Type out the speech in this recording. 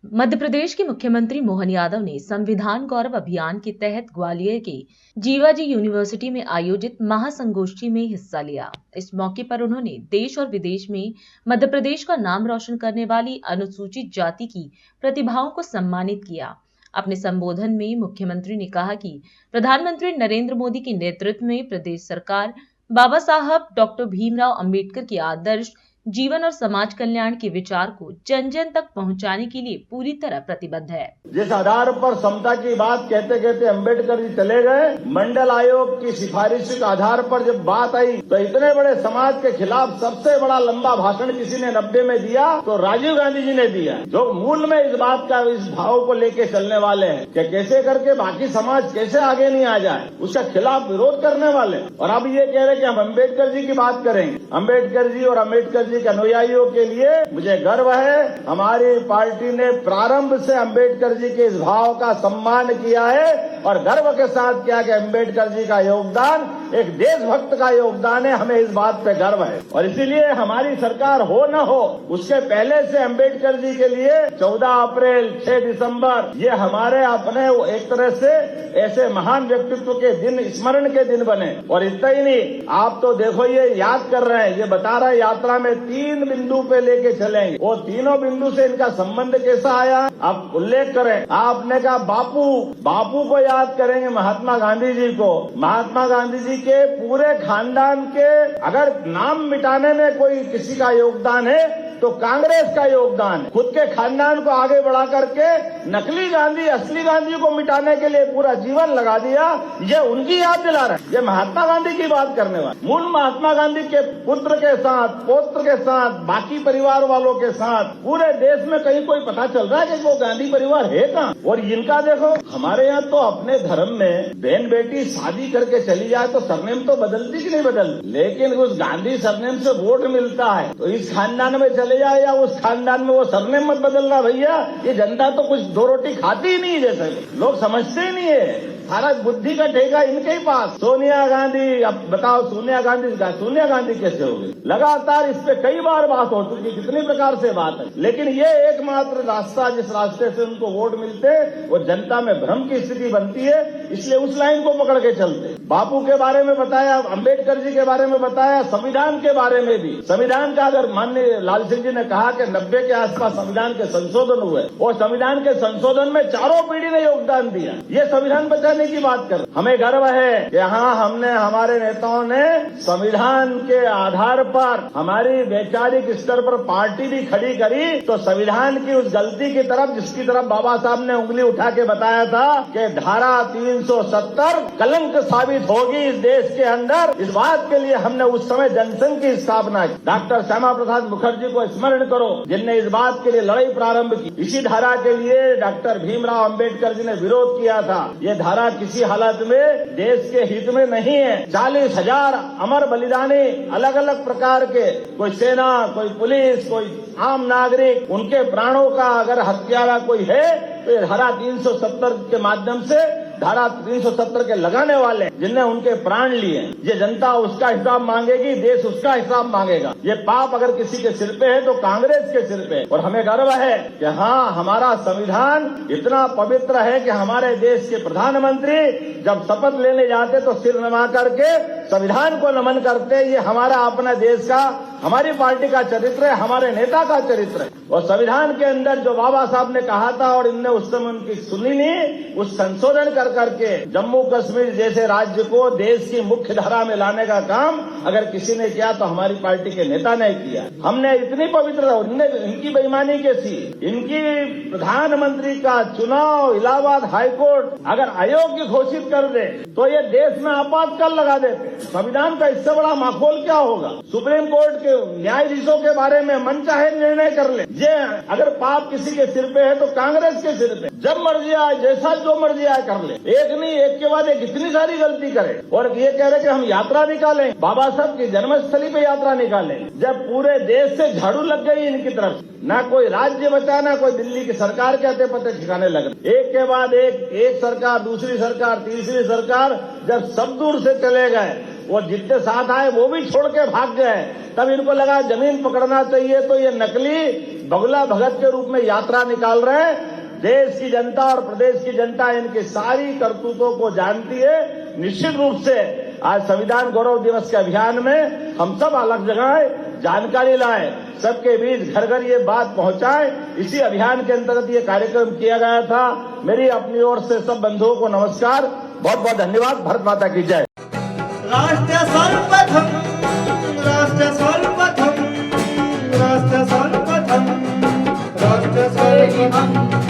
मध्य प्रदेश के मुख्यमंत्री मोहन यादव ने संविधान गौरव अभियान के तहत ग्वालियर के जीवाजी यूनिवर्सिटी में आयोजित महासंगोष्ठी में हिस्सा लिया। इस मौके पर उन्होंने देश और विदेश में मध्य प्रदेश का नाम रोशन करने वाली अनुसूचित जाति की प्रतिभाओं को सम्मानित किया। अपने संबोधन में मुख्यमंत्री ने कहा कि प्रधानमंत्री नरेंद्र मोदी के नेतृत्व में प्रदेश सरकार बाबा साहब डॉक्टर भीमराव अंबेडकर के आदर्श जीवन और समाज कल्याण के विचार को जन जन तक पहुंचाने के लिए पूरी तरह प्रतिबद्ध है। जिस आधार पर समता की बात कहते कहते अम्बेडकर जी चले गए, मंडल आयोग की सिफारिश के आधार पर जब बात आई तो इतने बड़े समाज के खिलाफ सबसे बड़ा लंबा भाषण किसी ने 90 में दिया तो राजीव गांधी जी ने दिया, जो मूल में इस बात का इस भाव को लेके चलने वाले हैं कि कैसे करके बाकी समाज कैसे आगे नहीं आ जाए, उसका खिलाफ विरोध करने वाले। और अब ये कह रहे कि हम अम्बेडकर जी की बात करेंगे। अम्बेडकर जी और अम्बेडकर के अनुयायियों के लिए मुझे गर्व है, हमारी पार्टी ने प्रारंभ से अम्बेडकर जी के इस भाव का सम्मान किया है और गर्व के साथ किया कि अम्बेडकर जी का योगदान एक देशभक्त का योगदान है। हमें इस बात पे गर्व है और इसीलिए हमारी सरकार हो न हो उसके पहले से अम्बेडकर जी के लिए 14 अप्रैल 6 दिसंबर ये हमारे अपने एक तरह से ऐसे महान व्यक्तित्व के दिन, स्मरण के दिन बने। और इतना ही नहीं, आप तो देखो ये याद कर रहे हैं, ये बता रहे हैं यात्रा में 3 बिंदु पे लेके चलेंगे। वो तीनों बिंदु से इनका संबंध कैसा आया आप उल्लेख करें। आपने कहा बापू को याद करेंगे, महात्मा गांधी जी को। महात्मा गांधी जी के पूरे खानदान के अगर नाम मिटाने में कोई किसी का योगदान है तो कांग्रेस का योगदान है। खुद के खानदान को आगे बढ़ा करके नकली गांधी असली गांधी को मिटाने के लिए पूरा जीवन लगा दिया। ये उनकी याद दिला रहे हैं। ये महात्मा गांधी की बात करने वाले मूल महात्मा गांधी के पुत्र के साथ, पौत्र के साथ, बाकी परिवार वालों के साथ पूरे देश में कहीं कोई पता चल रहा है कि वो गांधी परिवार है कहाँ। और इनका देखो, हमारे यहाँ तो अपने धर्म में बहन बेटी शादी करके चली जाए तो सरनेम तो बदलती कि नहीं बदलती, लेकिन उस गांधी सरनेम से वोट मिलता है तो इस खानदान में चले जाए या उस खानदान में वो सरनेम मत बदलना भैया। ये जनता तो कुछ 2 रोटी खाती ही नहीं, जैसे लोग समझते ही नहीं है। सारा बुद्धि का ठेका इनके ही पास। सोनिया गांधी, अब बताओ सोनिया गांधी कैसे हो गई? लगातार इस पे कई बार बात हो चुकी, कितनी प्रकार से बात है, लेकिन ये एकमात्र रास्ता जिस रास्ते से उनको वोट मिलते वो जनता में भ्रम की स्थिति बनती है, इसलिए उस लाइन को पकड़ के चलते। बापू के बारे में बताया, अम्बेडकर जी के बारे में बताया, संविधान के बारे में भी। संविधान का अगर माननीय लाल सिंह जी ने कहा कि 90 के आसपास संविधान के संशोधन हुए और संविधान के संशोधन में चारों पीढ़ी ने योगदान दिया। ये संविधान बचाने की बात कर, हमें गर्व है कि यहाँ हमने, हमारे नेताओं ने संविधान के आधार पर हमारी वैचारिक स्तर पर पार्टी भी खड़ी करी तो संविधान की उस गलती की तरफ जिसकी तरफ बाबा साहब ने उंगली उठा के बताया था कि धारा 370 कलंक साबित होगी इस देश के अंदर, इस बात के लिए हमने उस समय जनसंघ की स्थापना की। डॉक्टर श्यामा प्रसाद मुखर्जी को स्मरण करो जिनने इस बात के लिए लड़ाई प्रारंभ की। इसी धारा के लिए डॉक्टर भीमराव अंबेडकर जी ने विरोध किया था। ये धारा किसी हालत में देश के हित में नहीं है। 40,000 अमर बलिदानी अलग अलग प्रकार के, कोई सेना, कोई पुलिस, कोई आम नागरिक, उनके प्राणों का अगर हत्यारा कोई है तो ये धारा 370 के माध्यम से, धारा 370 के लगाने वाले जिनने उनके प्राण लिए, ये जनता उसका हिसाब मांगेगी, देश उसका हिसाब मांगेगा। ये पाप अगर किसी के सिर पे है तो कांग्रेस के सिर पे। और हमें गर्व है कि हाँ, हमारा संविधान इतना पवित्र है कि हमारे देश के प्रधानमंत्री जब शपथ लेने जाते तो सिर नमा करके संविधान को नमन करते। ये हमारा अपना देश का, हमारी पार्टी का चरित्र है, हमारे नेता का चरित्र है। और संविधान के अंदर जो बाबा साहब ने कहा था और इनने उस समय उनकी सुनी नहीं, उस संशोधन कर करके जम्मू कश्मीर जैसे राज्य को देश की मुख्य धारा में लाने का काम अगर किसी ने किया तो हमारी पार्टी के नेता ने किया। हमने इतनी पवित्र, इनकी बेईमानी कैसी, इनकी प्रधानमंत्री का चुनाव इलाहाबाद हाईकोर्ट अगर अयोग्य घोषित कर दे तो ये देश में आपातकाल लगा देते। संविधान का इससे बड़ा माखौल क्या होगा? सुप्रीम कोर्ट के न्यायाधीशों के बारे में मनचाहे निर्णय कर ले। ये अगर पाप किसी के सिर पे है तो कांग्रेस के सिर पे, जब मर्जी आए, जैसा जो मर्जी आए कर ले। एक नहीं, एक के बाद एक इतनी सारी गलती करे। और ये कह रहे कि हम यात्रा निकालें, बाबा साहब की जन्मस्थली पे यात्रा निकालें, जब पूरे देश से झाड़ू लग गई इनकी तरफ। ना कोई राज्य बचा, ना कोई दिल्ली की सरकार के आते पते ठिकाने लग रहे। एक के बाद एक सरकार, दूसरी सरकार, तीसरी सरकार, जब सब दूर से चले गए वो जितने साथ आए वो भी छोड़ के भाग गए। तब इनको लगा जमीन पकड़ना चाहिए, तो ये नकली बगुला भगत के रूप में यात्रा निकाल रहे हैं। देश की जनता और प्रदेश की जनता इनकी सारी करतूतों को जानती है। निश्चित रूप से आज संविधान गौरव दिवस के अभियान में हम सब अलग जगह जानकारी लाएं, सबके बीच घर घर ये बात पहुंचाएं। इसी अभियान के अंतर्गत ये कार्यक्रम किया गया था। मेरी अपनी ओर से सब बंधुओं को नमस्कार, बहुत बहुत धन्यवाद। भारत माता की जय। राष्ट्र सर्वप्रथम